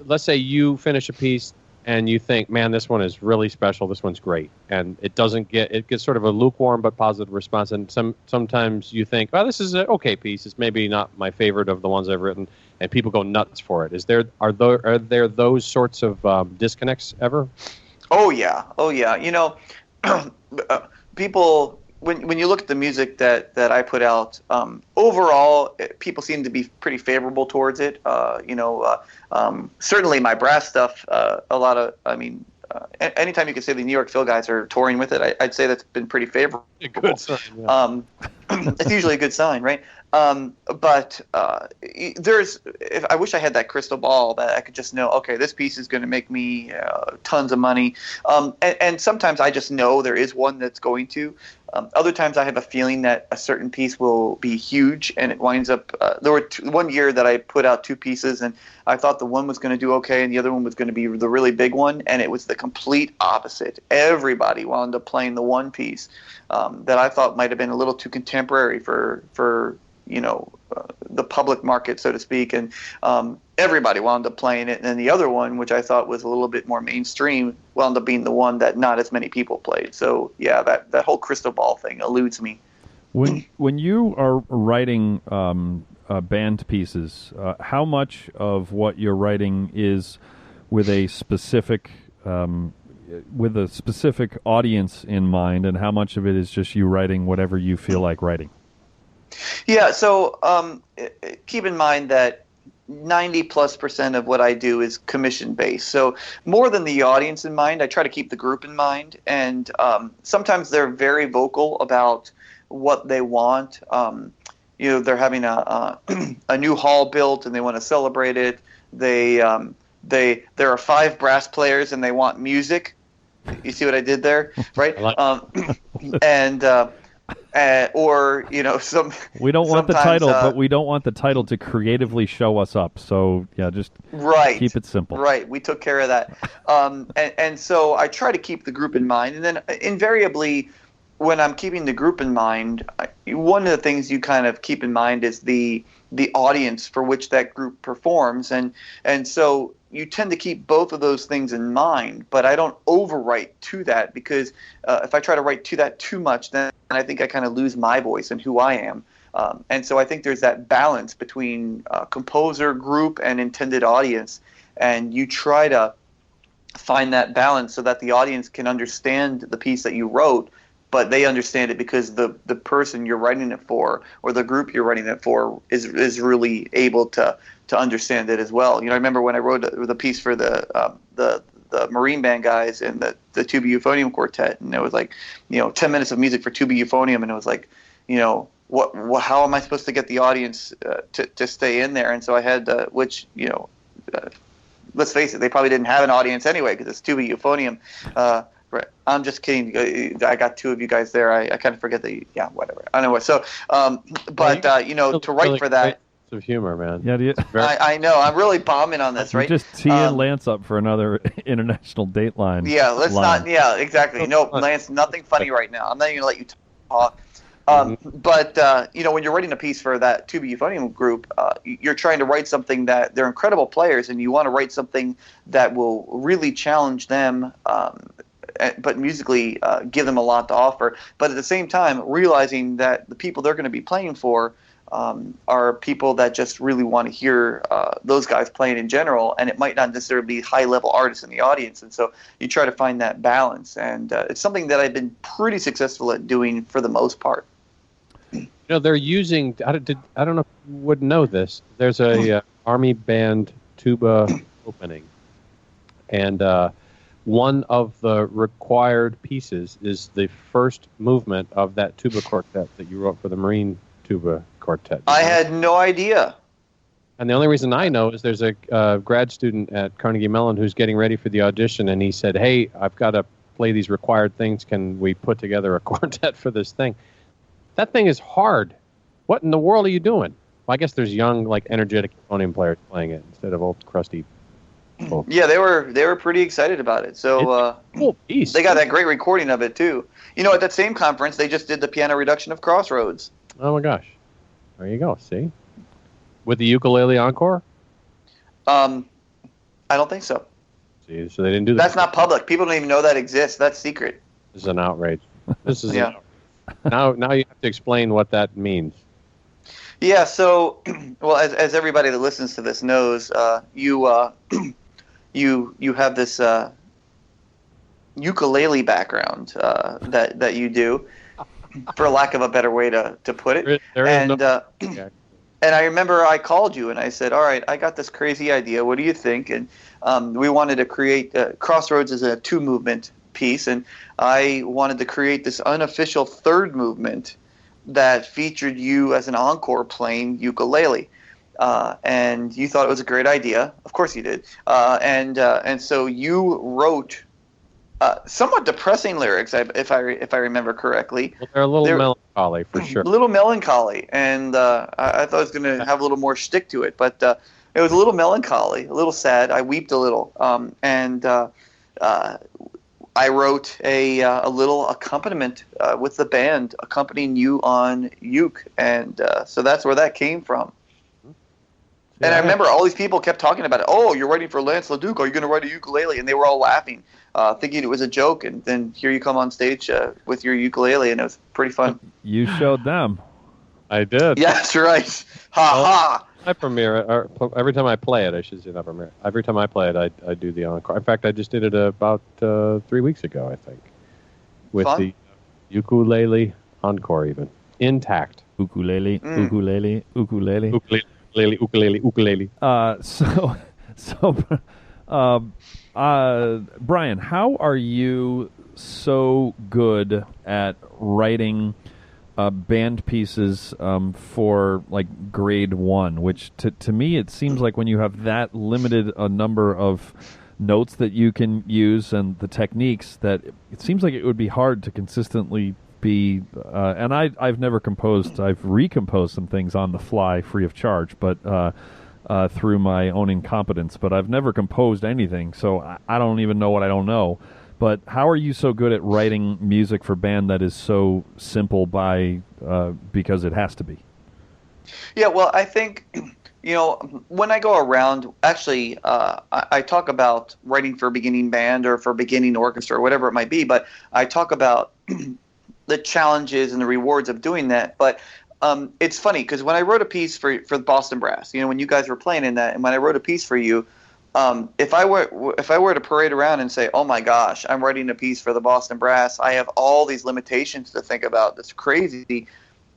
let's say you finish a piece and you think, man, this one is really special, this one's great, and it gets sort of a lukewarm but positive response, and sometimes you think, oh, this is an okay piece, it's maybe not my favorite of the ones I've written, and people go nuts for it. Are there those sorts of disconnects ever? Oh yeah. People, when you look at the music that I put out, overall, people seem to be pretty favorable towards it. Certainly my brass stuff, anytime you can say the New York Phil guys are touring with it, I'd say that's been pretty favorable. A good sign, yeah. It's usually a good sign, right? But I wish I had that crystal ball that I could just know, okay, this piece is going to make me tons of money. And sometimes I just know there is one that's going to. Other times I have a feeling that a certain piece will be huge, and it winds up. There were one year that I put out two pieces, and I thought the one was going to do okay, and the other one was going to be the really big one, and it was the complete opposite. Everybody wound up playing the one piece that I thought might have been a little too contemporary for the public market, so to speak, and everybody wound up playing it. And then the other one, which I thought was a little bit more mainstream, wound up being the one that not as many people played. So yeah, that whole crystal ball thing eludes me. When you are writing band pieces, how much of what you're writing is with a specific audience in mind, and how much of it is just you writing whatever you feel like writing? Yeah, so keep in mind that 90+% of what I do is commission based. So more than the audience in mind, I try to keep the group in mind. And sometimes they're very vocal about what they want. They're having a a new hall built and they want to celebrate it. There are 5 brass players and they want music. You see what I did there, right? Or some. We don't want the title, but we don't want the title to creatively show us up. So yeah, just keep it simple. Right, we took care of that, and so I try to keep the group in mind, and then invariably, when I'm keeping the group in mind, one of the things you kind of keep in mind is the audience for which that group performs, and so you tend to keep both of those things in mind, but I don't overwrite to that because if I try to write to that too much, then I think I kind of lose my voice and who I am. And so I think there's that balance between composer, group, and intended audience, and you try to find that balance so that the audience can understand the piece that you wrote, but they understand it because the person you're writing it for or the group you're writing it for is really able to understand it as well. I remember when I wrote the piece for the Marine Band guys and the tuba euphonium quartet, and it was like 10 minutes of music for tuba euphonium, and it was like what how am I supposed to get the audience to stay in there? And so I had let's face it, they probably didn't have an audience anyway because it's tuba euphonium. Right. I'm just kidding. I got 2 of you guys there. I kind of forget whatever. Anyway, so, to write for that. Of humor, man. Yeah, I know. I'm really bombing on this, right? Just teeing Lance up for another international Dateline. Yeah, let's not. Yeah, exactly. No, Lance, nothing funny right now. I'm not even going to let you talk. But when you're writing a piece for that tuba euphonium group, you're trying to write something that they're incredible players, and you want to write something that will really challenge them. But musically give them a lot to offer. But at the same time, realizing that the people they're going to be playing for are people that just really want to hear those guys playing in general, and it might not necessarily be high-level artists in the audience. And so you try to find that balance, and it's something that I've been pretty successful at doing for the most part. They're using. I don't know if you would know this. There's a Army band tuba opening, and one of the required pieces is the first movement of that tuba quartet that you wrote for the Marine tuba quartet. I had no idea. And the only reason I know is there's a grad student at Carnegie Mellon who's getting ready for the audition, and he said, "Hey, I've got to play these required things. Can we put together a quartet for this thing?" That thing is hard. What in the world are you doing? Well, I guess there's young, energetic euphonium players playing it instead of old, crusty. Cool. Yeah, they were pretty excited about it. So cool piece. They got that great recording of it too. At that same conference, they just did the piano reduction of Crossroads. Oh my gosh! There you go. See, with the ukulele encore. I don't think so. See, so they didn't do that. That's not public. People don't even know that exists. That's secret. This is an outrage. This is now you have to explain what that means. Yeah. So, well, as everybody that listens to this knows, you have this ukulele background that you do, for lack of a better way to put it. And I remember I called you and I said, "All right, I got this crazy idea. What do you think?" And we wanted to create Crossroads as a 2-movement piece, and I wanted to create this unofficial 3rd movement that featured you as an encore playing ukulele. And you thought it was a great idea. Of course you did. And so you wrote somewhat depressing lyrics, if I remember correctly. Well, they're a little melancholy, for sure. A little melancholy, and I thought it was going to have a little more shtick to it, but it was a little melancholy, a little sad. I weeped a little, and I wrote a little accompaniment with the band accompanying you on uke, and so that's where that came from. And I remember all these people kept talking about it. "Oh, you're writing for Lance LaDuke. Are you going to write a ukulele?" And they were all laughing, thinking it was a joke. And then here you come on stage with your ukulele, and it was pretty fun. You showed them. I did. Yeah, that's right. Ha. I premiere it. Every time I play it, I should say not premiere. Every time I play it, I do the encore. In fact, I just did it about 3 weeks ago, I think, with Fun. the ukulele encore, even intact. Ukulele, ukulele, ukulele. Ukulele, ukulele, ukulele. So, so, Brian, how are you so good at writing band pieces for like grade one? Which to me it seems like when you have that limited a number of notes that you can use and the techniques, that it seems like it would be hard to consistently be. And I've never composed. I've recomposed some things on the fly, free of charge, but through my own incompetence. But I've never composed anything, so I don't even know what I don't know. But how are you so good at writing music for band that is so simple because it has to be? Yeah, well, I think, when I go around, actually, I talk about writing for a beginning band or for a beginning orchestra or whatever it might be, but I talk about the challenges and the rewards of doing that. But it's funny because when I wrote a piece for the Boston Brass, when you guys were playing in that, and when I wrote a piece for you, if I were to parade around and say, "Oh my gosh, I'm writing a piece for the Boston Brass. I have all these limitations to think about. That's crazy,"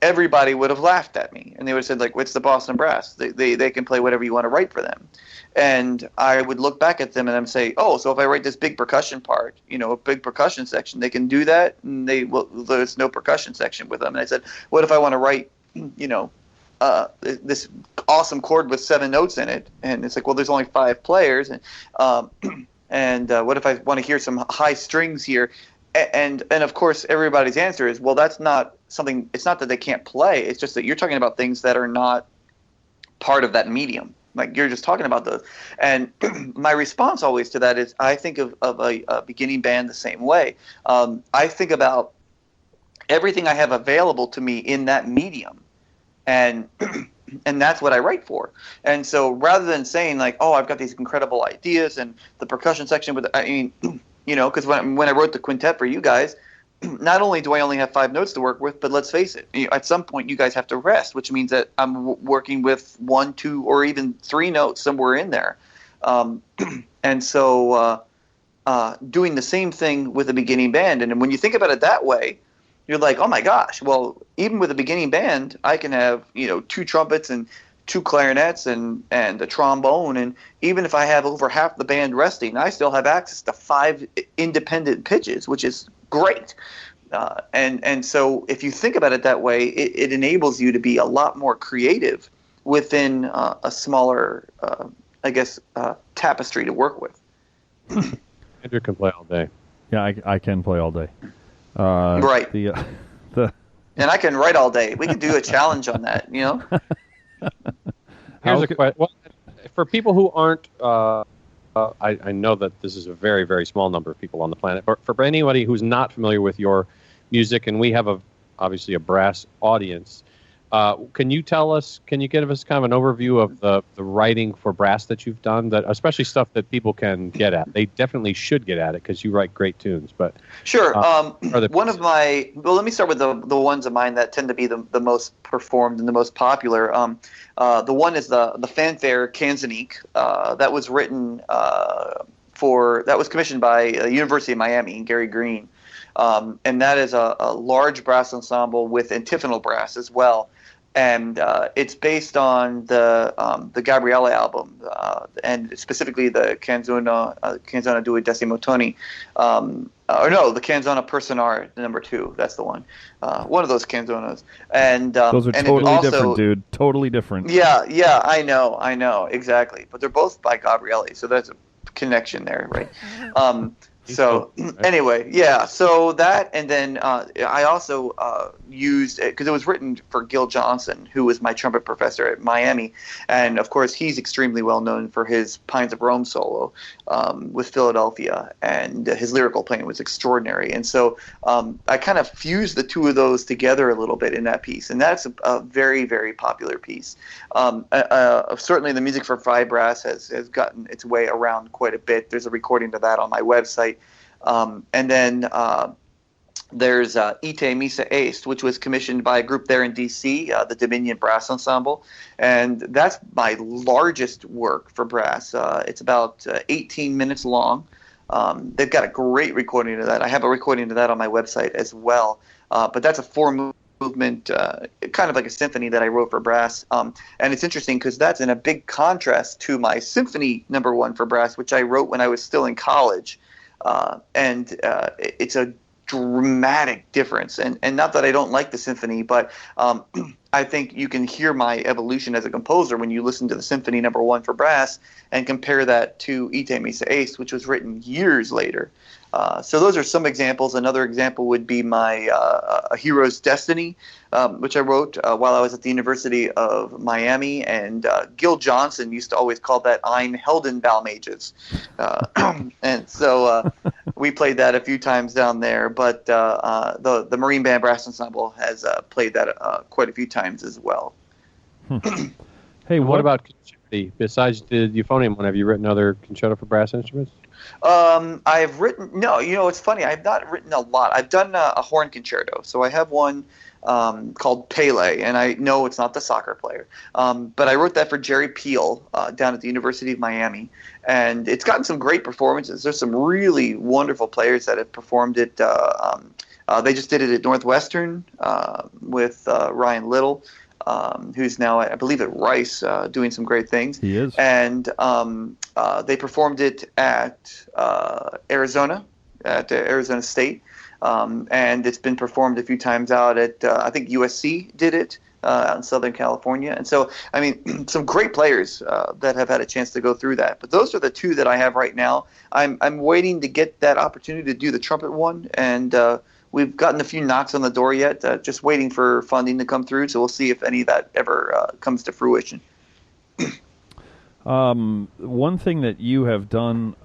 everybody would have laughed at me, and they would have said, "Like, what's the Boston Brass? They can play whatever you want to write for them." And I would look back at them and I'd say, "Oh, so if I write this big percussion part, a big percussion section, they can do that." And there's no percussion section with them. And I said, "What if I want to write, this awesome chord with 7 notes in it?" And it's like, "Well, there's only 5 players, and what if I want to hear some high strings here?" And of course, everybody's answer is, "Well, that's not something. It's not that they can't play. It's just that you're talking about things that are not part of that medium. Like, you're just talking about those." And my response always to that is, I think of a beginning band the same way. I think about everything I have available to me in that medium, and that's what I write for. And so rather than saying like, "Oh, I've got these incredible ideas and the percussion section with," because when I wrote the quintet for you guys, not only do I only have 5 notes to work with, but let's face it, at some point you guys have to rest, which means that I'm working with 1, 2, or even 3 notes somewhere in there. And so doing the same thing with a beginning band. And when you think about it that way, you're like, "Oh my gosh, well, even with a beginning band, I can have, 2 trumpets and 2 clarinets and a trombone. And even if I have over half the band resting, I still have access to 5 independent pitches, which is great." And so if you think about it that way, it enables you to be a lot more creative within a smaller, tapestry to work with. Andrew can play all day. Yeah, I can play all day. Right. And I can write all day. We could do a challenge on that, Here's a question. Well, for people who aren't, I know that this is a very, very small number of people on the planet, but for anybody who's not familiar with your music, and we have obviously a brass audience, can you give us kind of an overview of the writing for brass that you've done, that especially stuff that people can get at? They definitely should get at it because you write great tunes. But sure. One of my, let me start with the ones of mine that tend to be the most performed and the most popular. The one is the fanfare Canzonique, that was written that was commissioned by the University of Miami, Gary Green. And that is a large brass ensemble with antiphonal brass as well. And it's based on the Gabriele album, and specifically the Canzona due decimo toni. The Canzona Personare, number 2. That's the one. One of those canzonas. And those are totally different, dude. Totally different. Yeah, I know, exactly. But they're both by Gabriele, so there's a connection there, right? So anyway, yeah. So that, and then I also used it because it was written for Gil Johnson, who was my trumpet professor at Miami, and of course he's extremely well known for his Pines of Rome solo with Philadelphia, and his lyrical playing was extraordinary. And so I kind of fused the two of those together a little bit in that piece, and that's a very, very popular piece. Certainly, the music for Fry Brass has gotten its way around quite a bit. There's a recording of that on my website. And then there's Ite Misa Est, which was commissioned by a group there in D.C., the Dominion Brass Ensemble. And that's my largest work for brass. It's about 18 minutes long. They've got a great recording of that. I have a recording of that on my website as well. But that's a 4-movement movement, kind of like a symphony that I wrote for brass. And it's interesting because that's in a big contrast to my symphony number one for brass, which I wrote when I was still in college. It's a dramatic difference. And not that I don't like the symphony, but I think you can hear my evolution as a composer when you listen to the symphony number one for brass and compare that to Ite Misa Ace, which was written years later. So those are some examples. Another example would be my A Hero's Destiny, which I wrote while I was at the University of Miami. And Gil Johnson used to always call that Ein Helden Balmages. And so we played that a few times down there. But the Marine Band Brass Ensemble has played that quite a few times as well. Hey, what about concerti? Besides the euphonium one, have you written other concerto for brass instruments? I've written, no, it's funny. I've not written a lot. I've done a horn concerto. So I have one called Pele, and I know it's not the soccer player. But I wrote that for Jerry Peel down at the University of Miami. And it's gotten some great performances. There's some really wonderful players that have performed it. They just did it at Northwestern with Ryan Little. Who's now, I believe, at Rice, doing some great things. He is. And they performed it at Arizona State. And it's been performed a few times out at, I think USC did it out in Southern California. And so, I mean, some great players that have had a chance to go through that. But those are the two that I have right now. I'm waiting to get that opportunity to do the trumpet one, and we've gotten a few knocks on the door yet, just waiting for funding to come through. So we'll see if any of that ever comes to fruition. One thing that you have done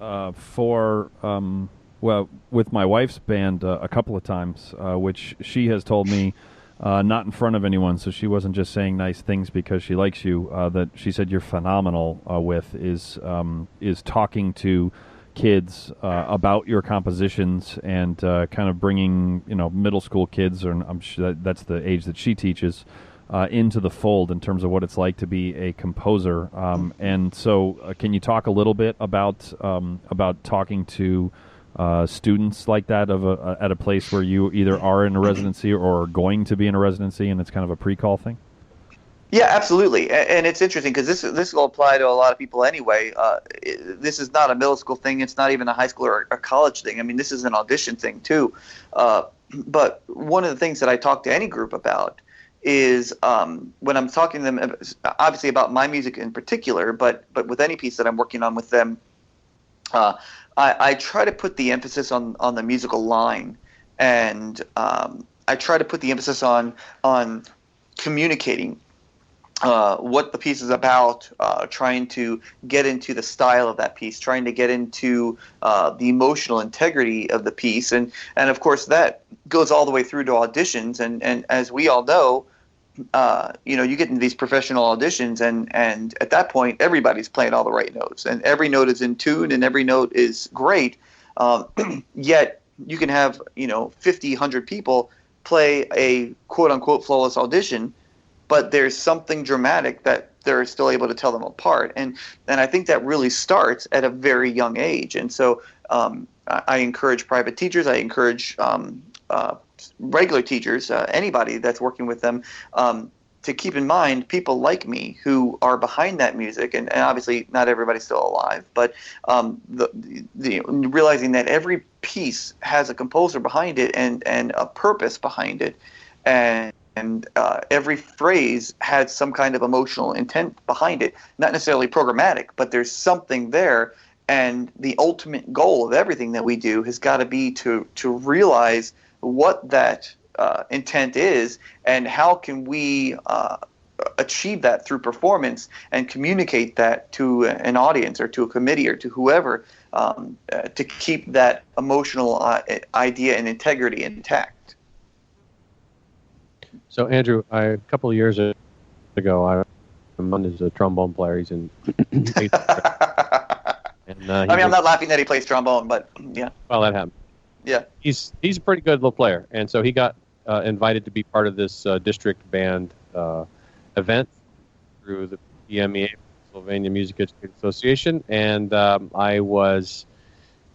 with my wife's band a couple of times, which she has told me not in front of anyone, so she wasn't just saying nice things because she likes you, that she said you're phenomenal with, is talking to kids about your compositions and kind of bringing middle school kids, or I'm sure that's the age that she teaches, into the fold in terms of what it's like to be a composer. And so, can you talk a little bit about talking to students like that at a place where you either are in a residency or are going to be in a residency, and it's kind of a pre-call thing? Yeah, absolutely, and it's interesting because this will apply to a lot of people anyway. This is not a middle school thing; it's not even a high school or a college thing. I mean, this is an audition thing too. But one of the things that I talk to any group about is when I'm talking to them, obviously about my music in particular, but with any piece that I'm working on with them, I try to put the emphasis on the musical line, and I try to put the emphasis on communicating what the piece is about, trying to get into the style of that piece, trying to get into the emotional integrity of the piece. And of course, that goes all the way through to auditions. And as we all know, you get into these professional auditions, and at that point, everybody's playing all the right notes. And every note is in tune, and every note is great. Yet you can have, 50, 100 people play a quote-unquote flawless audition, but there's something dramatic that they're still able to tell them apart. And I think that really starts at a very young age. And so I encourage private teachers, I encourage regular teachers, anybody that's working with them, to keep in mind people like me who are behind that music. And obviously not everybody's still alive, but realizing that every piece has a composer behind it and a purpose behind it. And every phrase had some kind of emotional intent behind it, not necessarily programmatic, but there's something there. And the ultimate goal of everything that we do has got to be to realize what that intent is, and how can we achieve that through performance and communicate that to an audience or to a committee or to whoever, to keep that emotional idea and integrity intact. So, Andrew, a couple of years ago, my son is a trombone player. He's in eighth grade. I'm not laughing that he plays trombone, but yeah. Well, that happened. Yeah. He's a pretty good little player, and so he got invited to be part of this district band event through the PMEA, Pennsylvania Music Education Association, and I was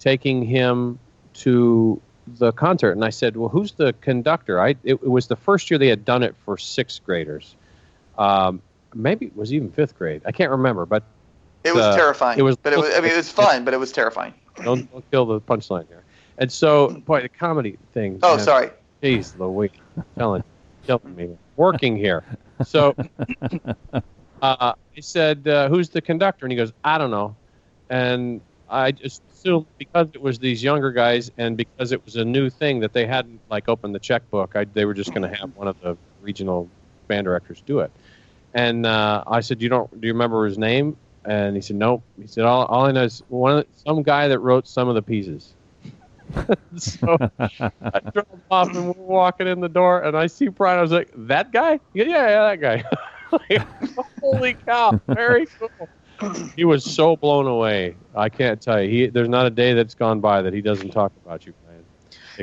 taking him to the concert, and I said, "Well, who's the conductor?" It was the first year they had done it for 6th graders. Maybe it was even 5th grade. I can't remember, but it was terrifying. It was fun, but it was terrifying. Don't kill the punchline here. And so, boy, the comedy thing. Oh, sorry. Jeez Louise, killing me. Working here. So I said, "Who's the conductor?" And he goes, "I don't know." And I just assumed because it was these younger guys and because it was a new thing that they hadn't opened the checkbook, they were just going to have one of the regional band directors do it. And I said, "Do you remember his name?" And he said, "Nope." He said, "All I know is some guy that wrote some of the pieces." So I drove off and we're walking in the door, and I see Brian. I was like, "That guy?" He goes, yeah, that guy. Holy cow! Very cool. He was so blown away. I can't tell you. There's not a day that's gone by that he doesn't talk about you, Brian.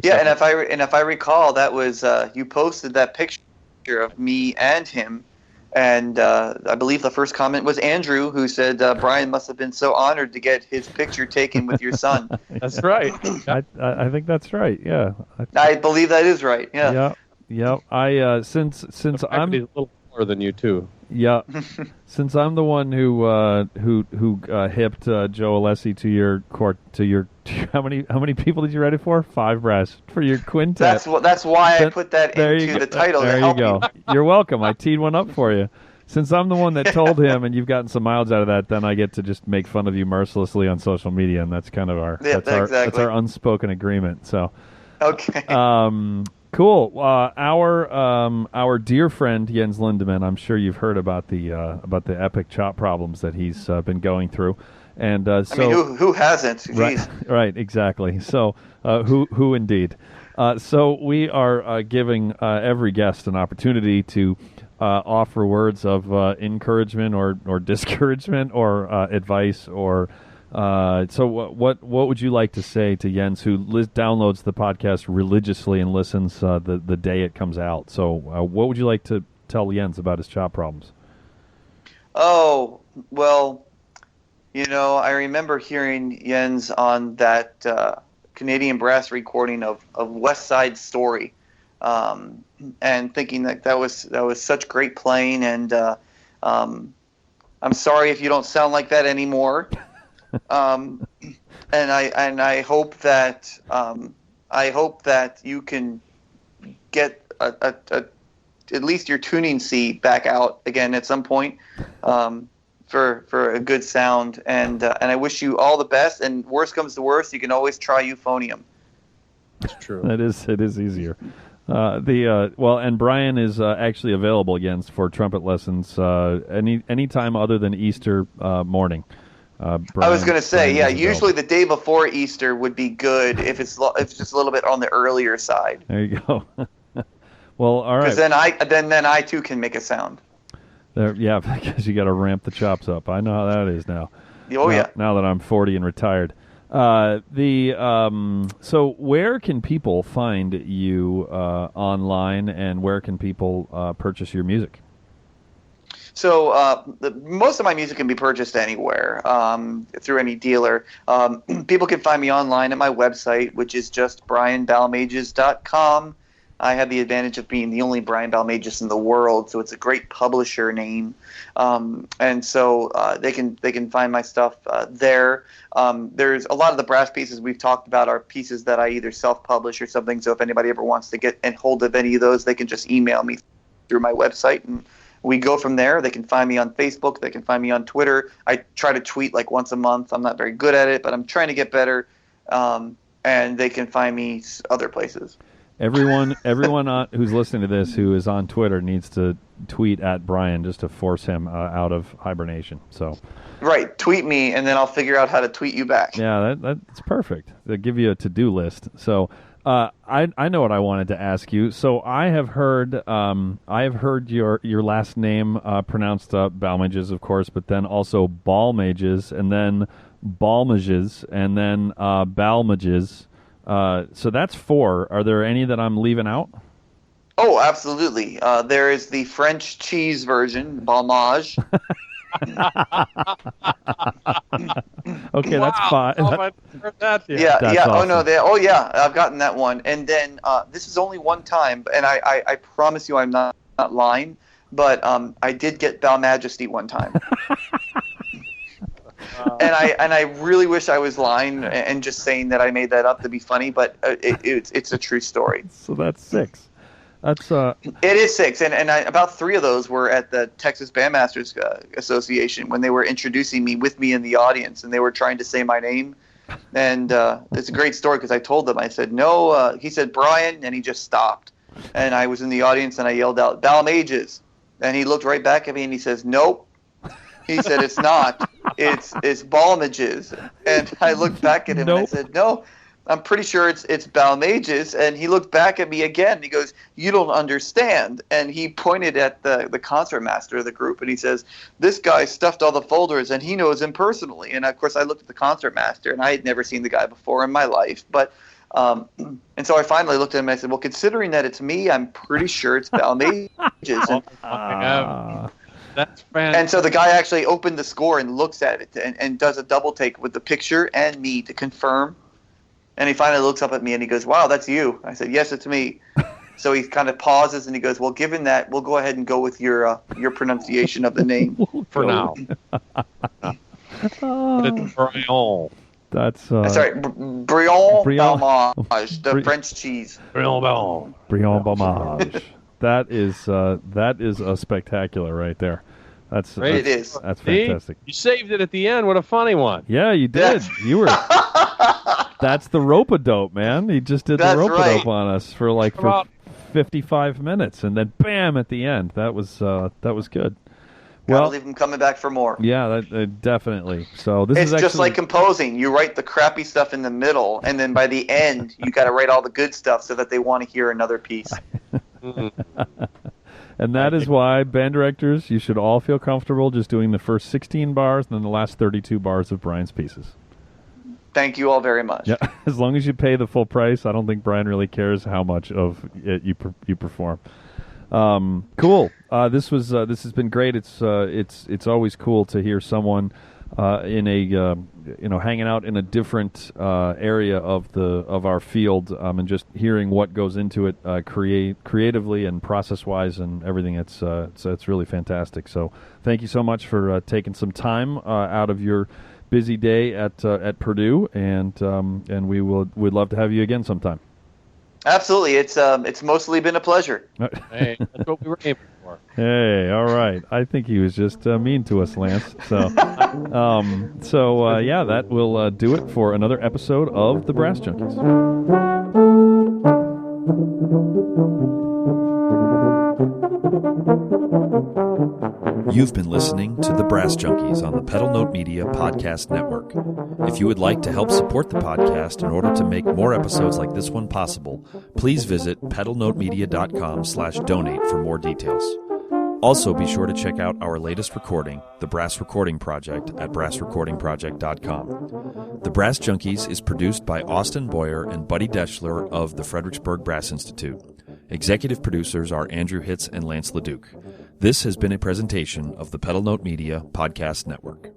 Yeah, and if I recall, that was you posted that picture of me and him. And I believe the first comment was Andrew, who said, Brian must have been so honored to get his picture taken with your son. That's right. I think that's right, yeah. I believe that is right, yeah. Yeah. I since I'm a little more than you, too. Yeah. Since I'm the one who hipped Joe Alessi to your how many people did you write it for? 5 brass for your quintet. That's why I put that into the title. There you go. You're welcome. I teed one up for you. Since I'm the one that told him, and you've gotten some miles out of that, then I get to just make fun of you mercilessly on social media, and that's kind of that's our unspoken agreement. So, okay. Cool. Our dear friend Jens Lindemann. I'm sure you've heard about the epic chop problems that he's been going through, and so I mean, who hasn't? Jeez. Right. Exactly. So who indeed? So we are giving every guest an opportunity to offer words of encouragement or discouragement or advice or. So what would you like to say to Jens, who downloads the podcast religiously and listens the day it comes out? So what would you like to tell Jens about his chop problems? Oh, well, I remember hearing Jens on that Canadian Brass recording of West Side Story, and thinking that was such great playing, and I'm sorry if you don't sound like that anymore. And I hope that you can get at least your tuning C back out again at some point for a good sound. And I wish you all the best. And worst comes to worst, you can always try euphonium. That's true. It is easier. And Brian is actually available again for trumpet lessons any time other than Easter morning. I was going to say, usually the day before Easter would be good if it's just a little bit on the earlier side. There you go. Well, all right. Because then I too can make a sound. Yeah, because you got to ramp the chops up. I know how that is now. Oh yeah. Now that I'm 40 and retired. So where can people find you online, and where can people purchase your music? So most of my music can be purchased anywhere through any dealer. People can find me online at my website, which is just brianbalmages.com. I have the advantage of being the only Brian Balmages in the world, so it's a great publisher name. And so they can find my stuff there. There's a lot of the brass pieces we've talked about are pieces that I either self-publish or something. So if anybody ever wants to get hold of any of those, they can just email me through my website, and we go from there. They can find me on Facebook. They can find me on Twitter. I try to tweet once a month. I'm not very good at it, but I'm trying to get better. And they can find me other places. Everyone who's listening to this who is on Twitter needs to tweet at Brian just to force him out of hibernation. So, right, tweet me, and then I'll figure out how to tweet you back. Yeah, that's perfect. They'll give you a to-do list. So, I know what I wanted to ask you. So I have heard your last name pronounced Balmages, of course, but then also Balmages, and then Balmages, and then Balmages. So that's 4. Are there any that I'm leaving out? Oh, absolutely. There is the French cheese version, Balmage. Okay, that's 5. that? Yeah. That's Oh awesome. no, yeah, I've gotten that one. And then this is only one time, and I promise you I'm not lying, but I did get Balmages one time. And I really wish I was lying and just saying that I made that up to be funny, but it's a true story. So that's 6. That's It is 6, and about 3 of those were at the Texas Bandmasters Association when they were introducing me with me in the audience, and they were trying to say my name. And it's a great story because I told them, I said, no, he said, Brian, and he just stopped. And I was in the audience, and I yelled out, Balmages. And he looked right back at me, and he says, nope. He said, it's not. It's Balmages. And I looked back at him, and I said, no, I'm pretty sure it's Balmages. And he looked back at me again. And he goes, you don't understand. And he pointed at the concert master of the group, and he says, this guy stuffed all the folders, and he knows him personally. And, of course, I looked at the concert master, and I had never seen the guy before in my life. But and so I finally looked at him, and I said, well, considering that it's me, I'm pretty sure it's Balmages. That's fantastic. And so the guy actually opened the score and looks at it and does a double take with the picture and me to confirm. And he finally looks up at me and he goes, wow, that's you. I said, yes, it's me. So he kind of pauses and he goes, well, given that, we'll go ahead and go with your pronunciation of the name. For now. It's Brian. That's sorry, Brion Balmage, the French cheese. Brian Bell. Brion Balmage. That is a spectacular right there. That's It is. That's fantastic. You saved it at the end. What a funny one. Yeah, you did. You were. That's the rope-a-dope, man. He just did the rope-a-dope on us for 55 minutes, and then bam at the end. That was good. Gotta leave him coming back for more. Yeah, definitely. So this it's is actually, just like composing. You write the crappy stuff in the middle, and then by the end, you got to write all the good stuff so that they want to hear another piece. And that is why, band directors, you should all feel comfortable just doing the first 16 bars and then the last 32 bars of Brian's pieces. Thank you all very much. Yeah, as long as you pay the full price, I don't think Brian really cares how much of it you perform. Cool. This has been great. It's always cool to hear someone in a hanging out in a different area of our field, and just hearing what goes into it creatively and process wise and everything. It's really fantastic. So thank you so much for taking some time out of your busy day at Purdue, and we'd love to have you again sometime. Absolutely, it's mostly been a pleasure. Hey, that's what we were aiming for. Hey, all right. I think he was just mean to us, Lance. So, yeah, that will do it for another episode of the Brass Junkies. You've been listening to The Brass Junkies on the Pedal Note Media Podcast Network. If you would like to help support the podcast in order to make more episodes like this one possible, please visit pedalnotemedia.com/donate for more details. Also, be sure to check out our latest recording, The Brass Recording Project, at brassrecordingproject.com. The Brass Junkies is produced by Austin Boyer and Buddy Deschler of the Fredericksburg Brass Institute. Executive producers are Andrew Hitz and Lance LaDuke. This has been a presentation of the Pedal Note Media Podcast Network.